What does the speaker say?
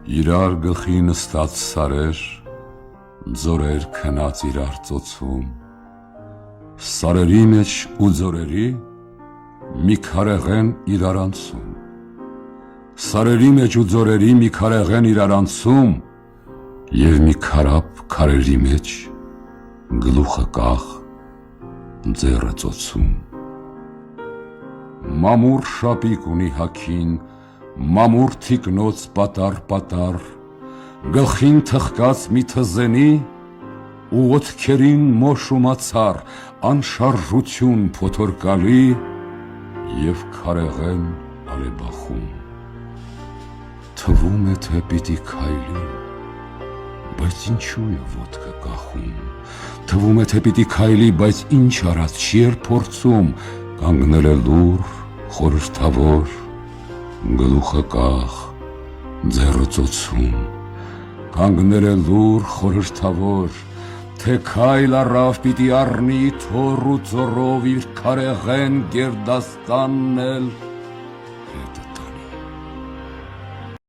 Իրար գլխի նստած սարեր, ձորեր քնած իրար ծոցում, սարերի մեջ ու ձորերի մի քարեղեն իրար անցում, սարերի մեջ ու ձորերի մի քարեղեն իրար անցում և մի քարափ քարերի մեջ գլուխը կախ, ձեռը ծոցում։ Մամուր շապիկ ունի հագին, մամուր թիկնոց պատար, գլխին թխկած մի թզենի ու ոտքերին մոշումացար, անշարժություն փոթորկալի և քարեղեն ալեբախում։ Թվում է թե պիտի քայլի, բայց ինչու է ոտքը կախում, թվում է թե պիտի քայլի, բայց ինչ արած չի էլ փորձում, կանգնել է լուռ, խորհրդավոր, գլուխը կախ, ձեռը ծոցում, կանգնել է լուռ, խորհրդավոր, թե քայլ առավ պիտի առնի թոռ ու ծոռով իր քարեղեն գերդաստանն էլ